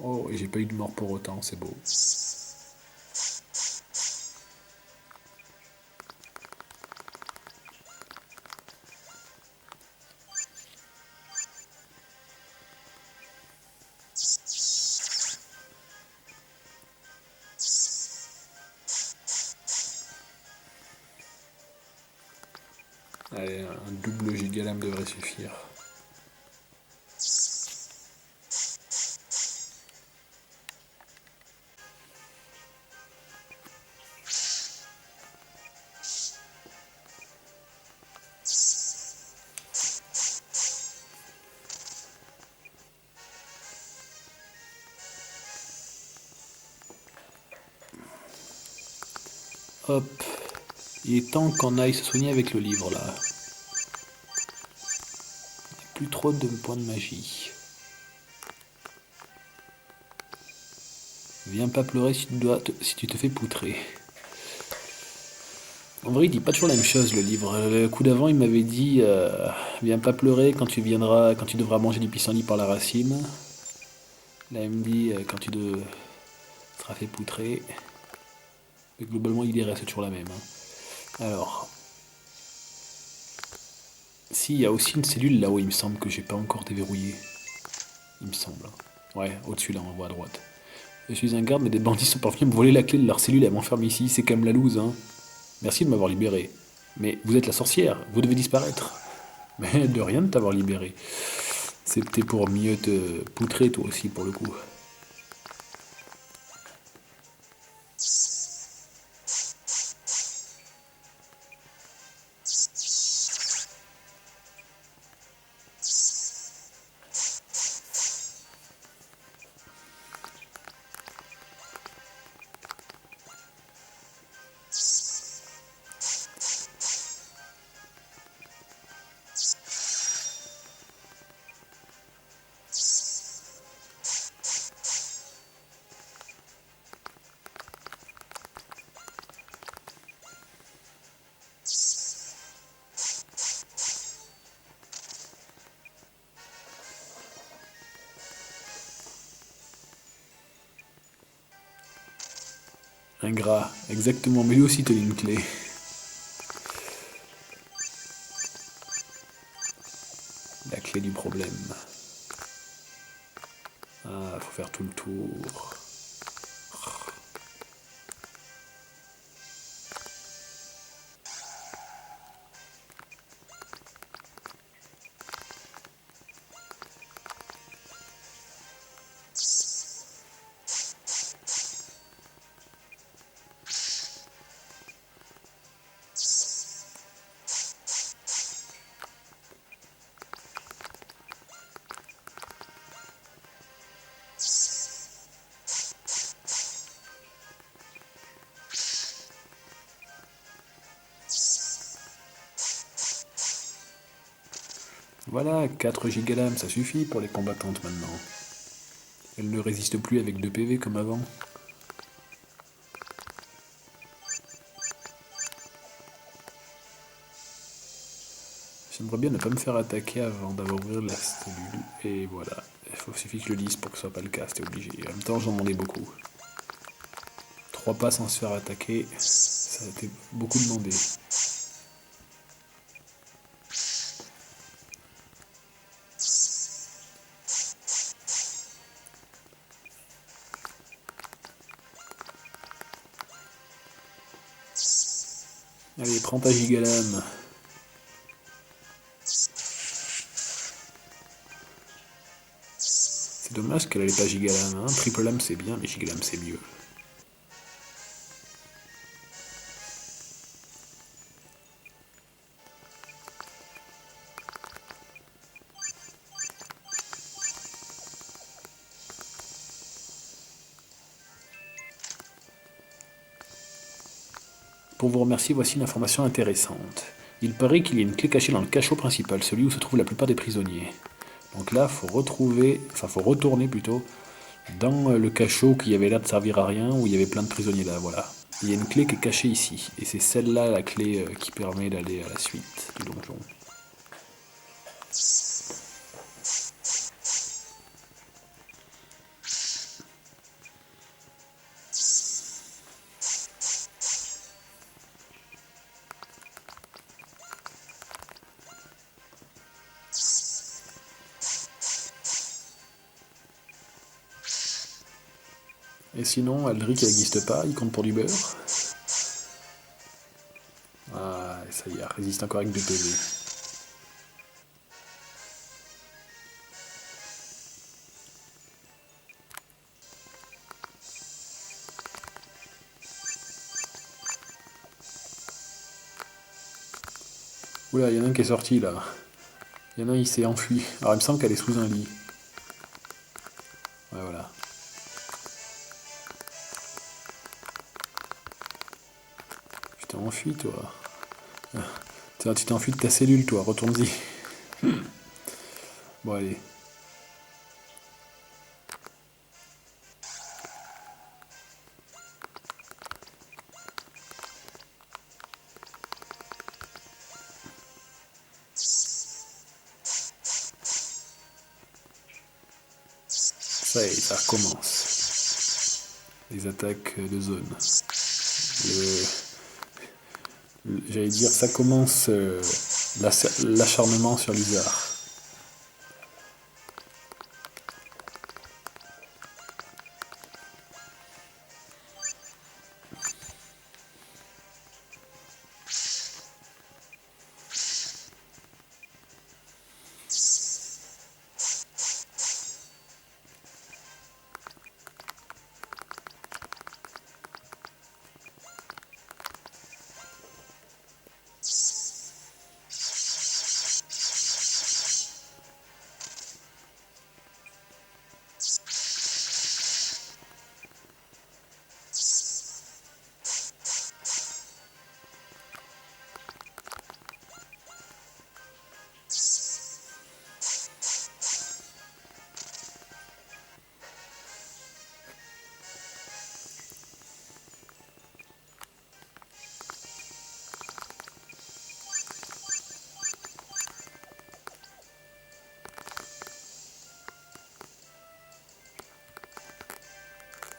Oh, et j'ai pas eu de mort pour autant, c'est beau. Allez, un double gigalame devrait suffire. Hop. Il est temps qu'on aille se soigner avec le livre, là. Plus trop de points de magie. Viens pas pleurer si tu te fais poutrer. En vrai, il dit pas toujours la même chose, le livre. Le coup d'avant, il m'avait dit viens pas pleurer quand tu devras manger du pissenlit par la racine. Là, il me dit quand tu seras fait poutrer. Mais globalement, l'idée reste toujours la même, hein. Alors, si, il y a aussi une cellule là-haut, il me semble que j'ai pas encore déverrouillé. Il me semble. Ouais, au-dessus là, on voit à droite. Je suis un garde, mais des bandits sont parvenus à me voler la clé de leur cellule et à m'enfermer ici. C'est comme la loose, hein. Merci de m'avoir libéré. Mais vous êtes la sorcière, vous devez disparaître. Mais de rien de t'avoir libéré. C'était pour mieux te poutrer toi aussi pour le coup. Ingrat, exactement, mais lui aussi tenait une clé. La clé du problème. Ah, faut faire tout le tour. Voilà, 4 gigalames, ça suffit pour les combattantes maintenant. Elles ne résistent plus avec 2 PV comme avant. J'aimerais bien ne pas me faire attaquer avant d'avoir ouvert la cellule. Et voilà, il suffit que je le dise pour que ce soit pas le cas, c'était obligé. En même temps, j'en demandais beaucoup. 3 pas sans se faire attaquer, ça a été beaucoup demandé. Allez, prends ta gigalame. C'est dommage qu'elle n'ait pas gigalame, hein. Triple lame c'est bien, mais gigalame c'est mieux. Pour vous remercier, voici une information intéressante. Il paraît qu'il y a une clé cachée dans le cachot principal, celui où se trouvent la plupart des prisonniers. Donc là, faut retourner plutôt, dans le cachot qui avait l'air de servir à rien, où il y avait plein de prisonniers là, voilà. Il y a une clé qui est cachée ici, et c'est celle-là la clé qui permet d'aller à la suite du donjon. Et sinon, Aldric elle n'existe pas, il compte pour du beurre. Ah, ça y est, elle résiste encore avec 2 PV. Oula, il y en a un qui est sorti là. Il y en a un, il s'est enfui. Alors il me semble qu'elle est sous un lit. Ouais, voilà. Tu t'es enfui, toi. Tiens, tu t'es enfui de ta cellule, toi. Retourne-y. Bon, allez. Ça y est, ça recommence. Les attaques de zone. J'allais dire, ça commence l'acharnement sur l'usard.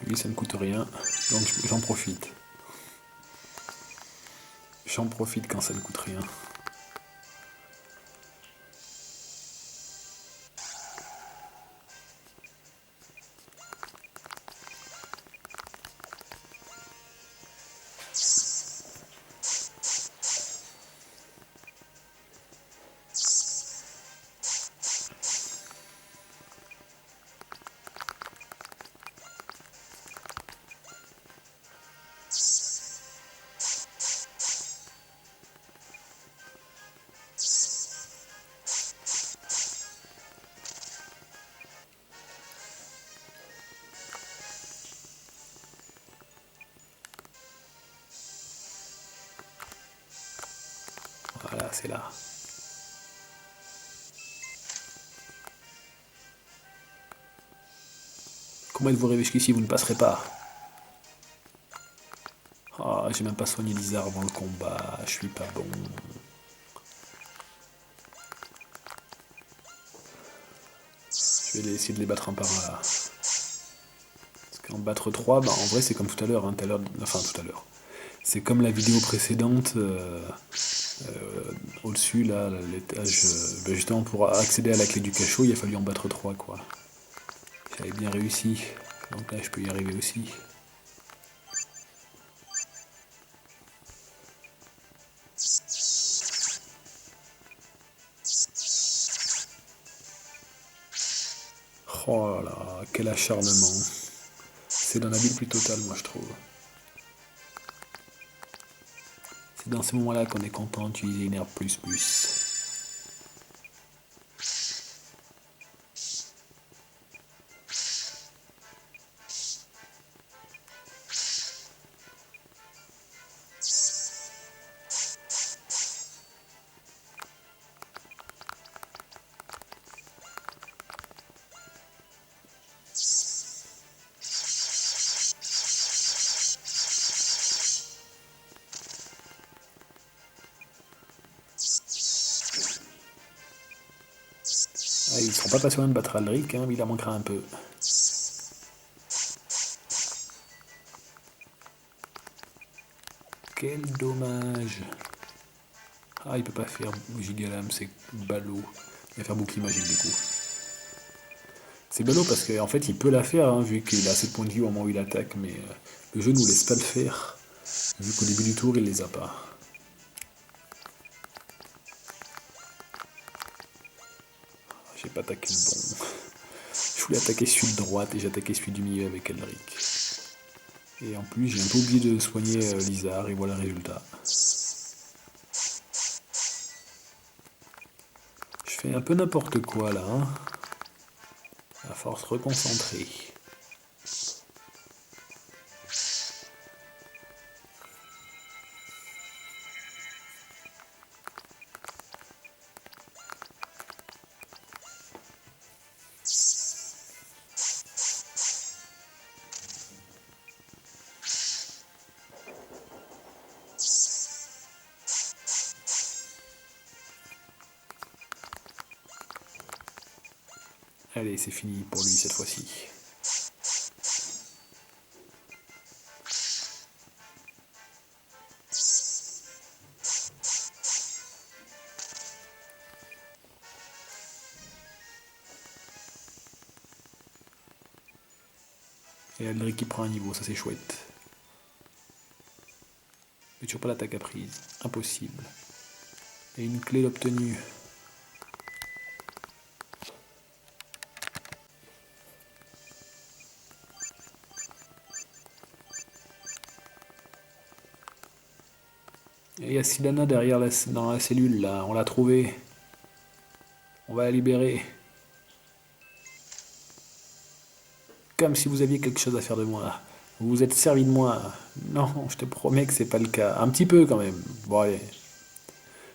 Lui, ça ne coûte rien, donc j'en profite. J'en profite quand ça ne coûte rien. Voilà, c'est là. Comment êtes-vous arrivé jusqu'ici? Vous ne passerez pas. Ah, j'ai même pas soigné Lizard avant le combat. Je suis pas bon. Je vais essayer de les battre un par un là. Parce qu'en battre 3, bah, en vrai, c'est comme tout à l'heure. Hein, enfin, tout à l'heure. C'est comme la vidéo précédente. Au-dessus, là, l'étage. Justement, pour accéder à la clé du cachot, il a fallu en battre 3, quoi. J'avais bien réussi. Donc là, je peux y arriver aussi. Oh là là, quel acharnement. C'est d'un habile plus total, moi je trouve. C'est dans ces moments-là qu'on est content d'utiliser une herbe plus plus. Ah, ils ne seront pas passionnés de battre Aldric, hein, mais il en manquera un peu. Quel dommage. Ah, il peut pas faire Gigalame, c'est ballot. Il va faire bouclier magique du coup. C'est ballot parce qu'en fait il peut la faire, hein, vu qu'il a assez de points de vie au moment où il attaque, mais le jeu nous laisse pas le faire, vu qu'au début du tour il les a pas. J'ai pas attaqué le bon. Je voulais attaquer celui de droite et j'ai attaqué celui du milieu avec Eldrick. Et en plus j'ai un peu oublié de soigner Lizard et voilà le résultat. Je fais un peu n'importe quoi là, hein. À force reconcentrer. Allez, c'est fini pour lui cette fois-ci. Et Eldrick qui prend un niveau, ça c'est chouette. Mais toujours pas l'attaque à prise, impossible. Et une clé l'obtenue. Et il y a Sylana derrière dans la cellule là, on l'a trouvée. On va la libérer. Comme si vous aviez quelque chose à faire de moi. Vous vous êtes servi de moi. Non, je te promets que c'est pas le cas. Un petit peu quand même. Bon allez.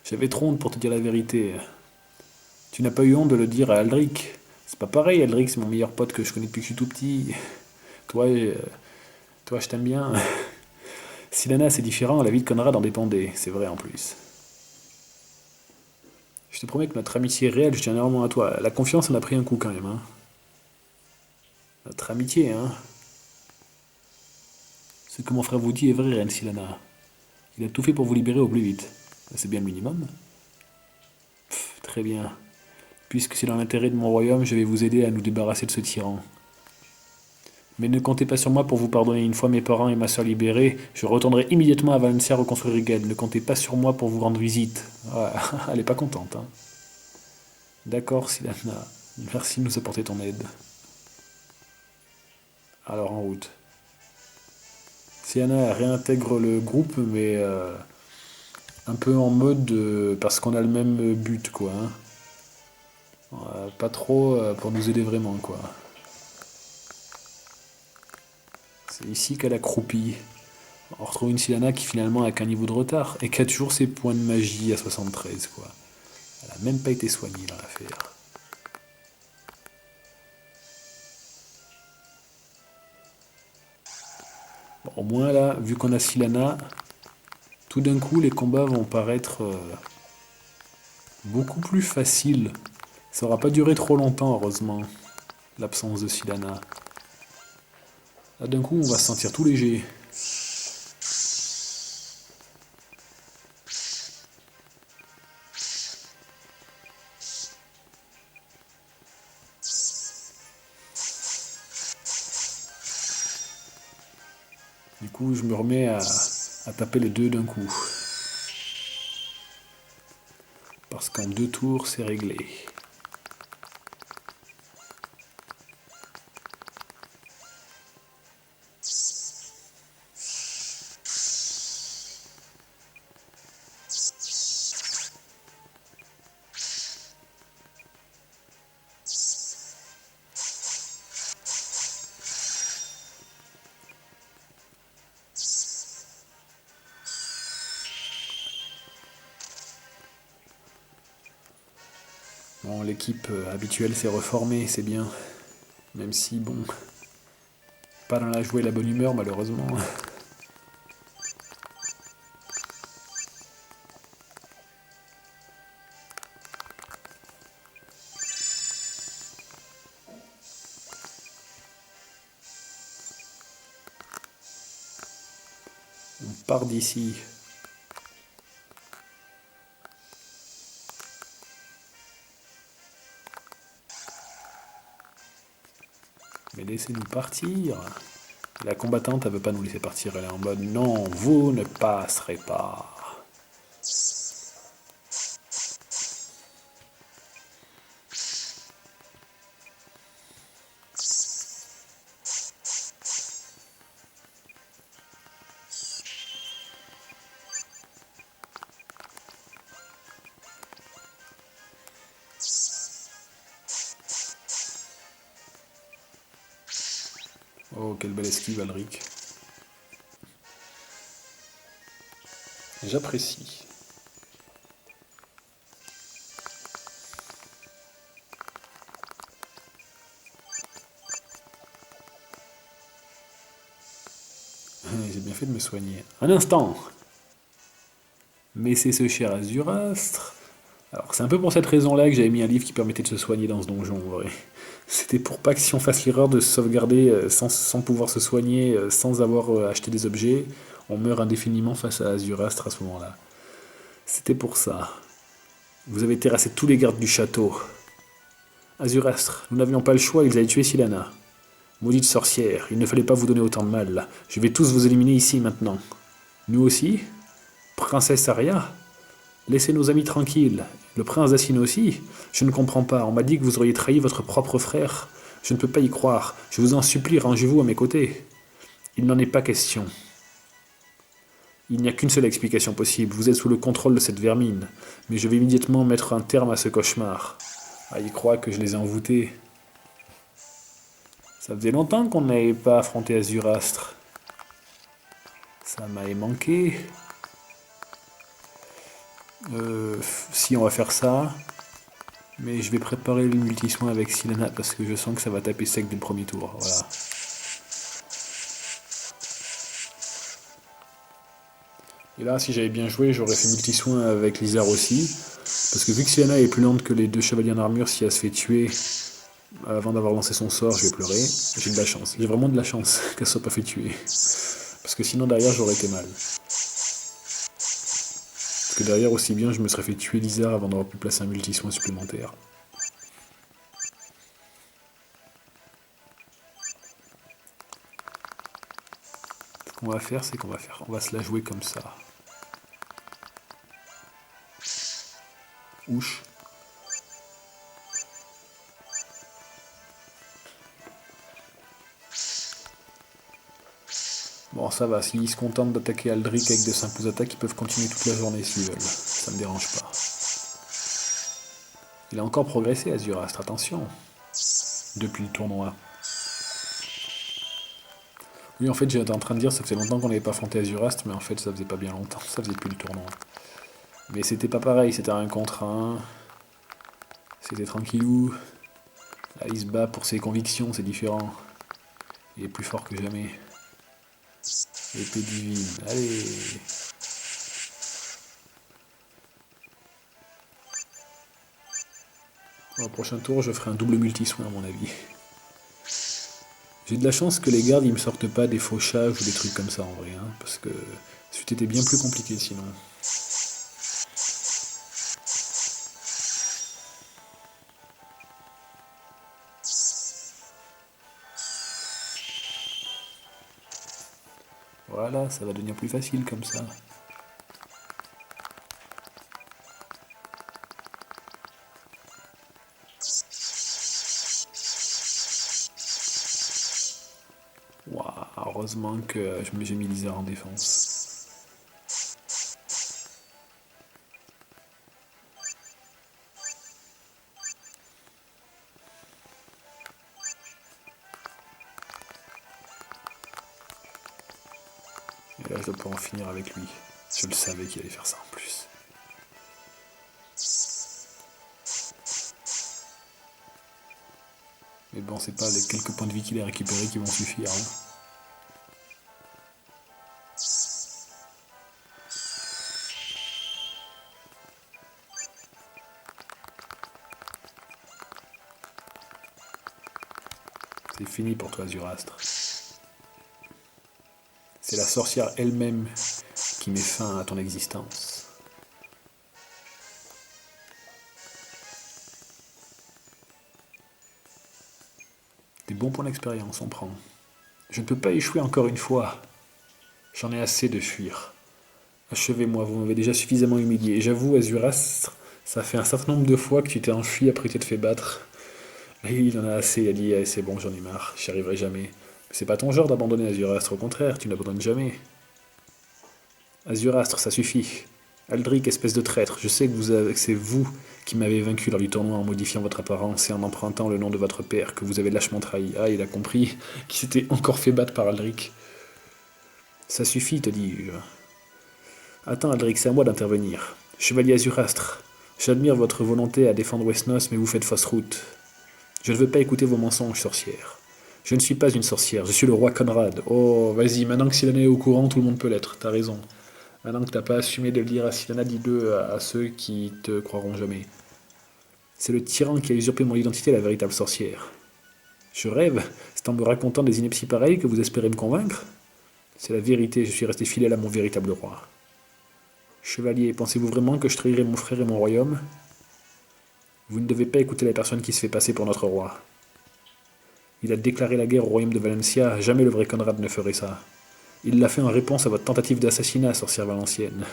J'avais trop honte pour te dire la vérité. Tu n'as pas eu honte de le dire à Aldric. C'est pas pareil, Aldric c'est mon meilleur pote que je connais depuis que je suis tout petit. Toi, toi je t'aime bien. Sylana c'est différent, la vie de Conrad en dépendait. C'est vrai en plus. Je te promets que notre amitié est réelle, je tiens énormément à toi. La confiance en a pris un coup quand même. Hein. Notre amitié, hein. Ce que mon frère vous dit est vrai, Reine Sylana. Il a tout fait pour vous libérer au plus vite. C'est bien le minimum. Très bien. Puisque c'est dans l'intérêt de mon royaume, je vais vous aider à nous débarrasser de ce tyran. Mais ne comptez pas sur moi pour vous pardonner. Une fois mes parents et ma soeur libérés, je retournerai immédiatement à Valencia reconstruire Rigel. Ne comptez pas sur moi pour vous rendre visite. Ouais, elle est pas contente. Hein. D'accord, Sylana. Merci de nous apporter ton aide. Alors en route. Sylana réintègre le groupe, mais un peu en mode parce qu'on a le même but, quoi. Hein. Pas trop pour nous aider vraiment, quoi. C'est ici qu'elle a croupi. On retrouve une Sylana qui finalement a qu'un niveau de retard et qui a toujours ses points de magie à 73, quoi. Elle a même pas été soignée dans l'affaire. Bon, au moins là, vu qu'on a Sylana, tout d'un coup les combats vont paraître beaucoup plus faciles. Ça aura pas duré trop longtemps, heureusement, l'absence de Sylana. Là d'un coup on va se sentir tout léger. Du coup je me remets à taper les deux d'un coup. Parce qu'en 2 tours c'est réglé. Bon, l'équipe habituelle s'est reformée, c'est bien. Même si, bon, pas dans la joie et la bonne humeur, malheureusement. On part d'ici. Mais laissez-nous partir. La combattante, elle veut pas nous laisser partir. Elle est en mode non, vous ne passerez pas. Oh, quelle belle esquive, Alric. J'apprécie. J'ai bien fait de me soigner. Un instant. Mais c'est ce cher Azurastre. Alors, c'est un peu pour cette raison-là que j'avais mis un livre qui permettait de se soigner dans ce donjon, en vrai. C'était pour pas que si on fasse l'erreur de se sauvegarder sans pouvoir se soigner, sans avoir acheté des objets, on meurt indéfiniment face à Azurastre à ce moment-là. C'était pour ça. Vous avez terrassé tous les gardes du château. Azurastre, nous n'avions pas le choix, ils allaient tuer Silana. Maudite sorcière, il ne fallait pas vous donner autant de mal. Je vais tous vous éliminer ici maintenant. Nous aussi? Princesse Aria? Laissez nos amis tranquilles. Le prince d'Assine aussi? Je ne comprends pas, on m'a dit que vous auriez trahi votre propre frère. Je ne peux pas y croire. Je vous en supplie, rangez-vous à mes côtés. Il n'en est pas question. Il n'y a qu'une seule explication possible. Vous êtes sous le contrôle de cette vermine. Mais je vais immédiatement mettre un terme à ce cauchemar. Ah, il croit que je les ai envoûtés. Ça faisait longtemps qu'on n'avait pas affronté Azurastre. Ça m'avait manqué. Si, on va faire ça. Mais je vais préparer le multisoin avec Silana parce que je sens que ça va taper sec dès le premier tour. Voilà. Et là, si j'avais bien joué, j'aurais fait multisoin avec Lizard aussi. Parce que vu que Silana est plus lente que les deux chevaliers en armure, si elle se fait tuer avant d'avoir lancé son sort, je vais pleurer. J'ai de la chance. J'ai vraiment de la chance qu'elle se soit pas fait tuer. Parce que sinon, derrière, j'aurais été mal. Parce que derrière, aussi bien, je me serais fait tuer Lizard avant d'avoir pu placer un multisoin supplémentaire. Ce qu'on va faire, c'est on va se la jouer comme ça. Ouch. Bon, ça va, s'ils se contentent d'attaquer Aldric avec de simples attaques, ils peuvent continuer toute la journée s'ils veulent. Ça me dérange pas. Il a encore progressé, Azurastre, attention. Depuis le tournoi. Oui, en fait, j'étais en train de dire, ça faisait longtemps qu'on n'avait pas affronté Azurastre, mais en fait, ça faisait pas bien longtemps, ça faisait plus le tournoi. Mais c'était pas pareil, c'était un contre un. C'était tranquillou. Là, il se bat pour ses convictions, c'est différent. Il est plus fort que jamais. Épée divine, allez. Au prochain tour, je ferai un double multi-soin à mon avis. J'ai de la chance que les gardes ils me sortent pas des fauchages ou des trucs comme ça en vrai, hein, parce que c'était bien plus compliqué sinon. Voilà, ça va devenir plus facile comme ça. Waouh, heureusement que j'ai mis Lizard en défense. Et là, je dois pouvoir en finir avec lui. Je le savais qu'il allait faire ça en plus. Mais bon, c'est pas les quelques points de vie qu'il a récupérés qui vont suffire. Hein. C'est fini pour toi, Azurastre. C'est la sorcière elle-même qui met fin à ton existence. Des bons points d'expérience, on prend. Je ne peux pas échouer encore une fois. J'en ai assez de fuir. Achevez-moi, vous m'avez déjà suffisamment humilié. Et j'avoue, Azurastre, ça fait un certain nombre de fois que tu t'es enfui après que tu t'es fait battre. Et il en a assez, il a dit, eh, c'est bon, j'en ai marre, j'y arriverai jamais. Mais c'est pas ton genre d'abandonner Azurastre, au contraire, tu n'abandonnes jamais. Azurastre, ça suffit. Aldric, espèce de traître, je sais que c'est vous qui m'avez vaincu lors du tournoi en modifiant votre apparence et en empruntant le nom de votre père, que vous avez lâchement trahi. Ah, il a compris qu'il s'était encore fait battre par Aldric. Ça suffit, te dis-je. Attends, Aldric, c'est à moi d'intervenir. Chevalier Azurastre, j'admire votre volonté à défendre Westnos, mais vous faites fausse route. Je ne veux pas écouter vos mensonges, sorcière. Je ne suis pas une sorcière, je suis le roi Conrad. Oh, vas-y, maintenant que Sylvain est au courant, tout le monde peut l'être, t'as raison. Maintenant que t'as pas assumé de le dire à Sylvana, dis-le à ceux qui te croiront jamais. C'est le tyran qui a usurpé mon identité, la véritable sorcière. Je rêve, c'est en me racontant des inepties pareilles que vous espérez me convaincre? C'est la vérité, je suis resté fidèle à mon véritable roi. Chevalier, pensez-vous vraiment que je trahirai mon frère et mon royaume? Vous ne devez pas écouter la personne qui se fait passer pour notre roi. Il a déclaré la guerre au royaume de Valencia, jamais le vrai Conrad ne ferait ça. Il l'a fait en réponse à votre tentative d'assassinat, sorcière valencienne.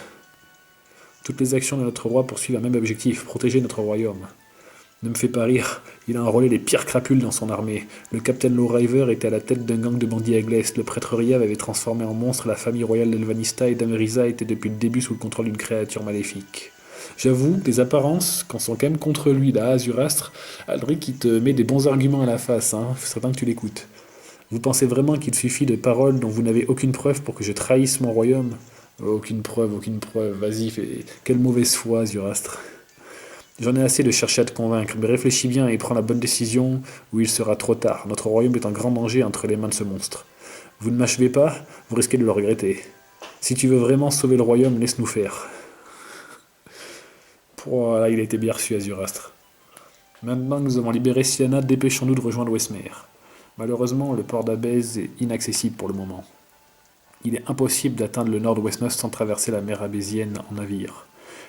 Toutes les actions de notre roi poursuivent un même objectif, protéger notre royaume. Ne me fais pas rire, il a enrôlé les pires crapules dans son armée. Le capitaine Lowriver était à la tête d'un gang de bandits à Glest, le prêtre Riav avait transformé en monstre la famille royale d'Elvanista et Damerisa était depuis le début sous le contrôle d'une créature maléfique. J'avoue, les apparences, quand sont quand même contre lui, là, Azurastre, Aldric, il te met des bons arguments à la face, hein, c'est certain que tu l'écoutes. Vous pensez vraiment qu'il suffit de paroles dont vous n'avez aucune preuve pour que je trahisse mon royaume? Aucune preuve, vas-y, quelle mauvaise foi, Azurastre. J'en ai assez de chercher à te convaincre, mais réfléchis bien et prends la bonne décision ou il sera trop tard. Notre royaume est en grand danger entre les mains de ce monstre. Vous ne m'achevez pas, vous risquez de le regretter. Si tu veux vraiment sauver le royaume, laisse-nous faire. Voilà, il a été bien reçu, Azurastre. Maintenant que nous avons libéré Sienna, dépêchons-nous de rejoindre Westmer. Malheureusement, le port d'Abez est inaccessible pour le moment. Il est impossible d'atteindre le nord de Westnos sans traverser la mer abésienne en navire.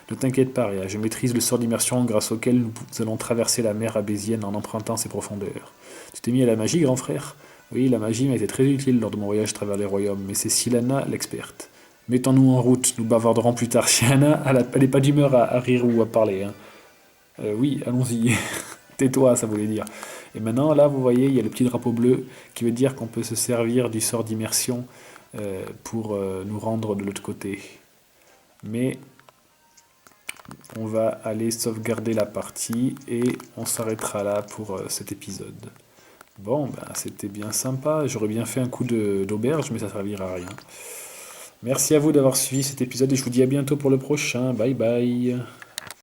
Ne t'inquiète pas, Réa, je maîtrise le sort d'immersion grâce auquel nous allons traverser la mer abésienne en empruntant ses profondeurs. Tu t'es mis à la magie, grand frère? Oui, la magie m'a été très utile lors de mon voyage à travers les royaumes, mais c'est Silana l'experte. Mettons-nous en route, nous bavarderons plus tard. Silana, elle n'est pas d'humeur à rire ou à parler. Hein. Oui, allons-y. Tais-toi, ça voulait dire. Et maintenant, là, vous voyez, il y a le petit drapeau bleu qui veut dire qu'on peut se servir du sort d'immersion pour nous rendre de l'autre côté. Mais on va aller sauvegarder la partie et on s'arrêtera là pour cet épisode. Bon, ben, c'était bien sympa. J'aurais bien fait un coup d'auberge, mais ça servira à rien. Merci à vous d'avoir suivi cet épisode et je vous dis à bientôt pour le prochain. Bye bye.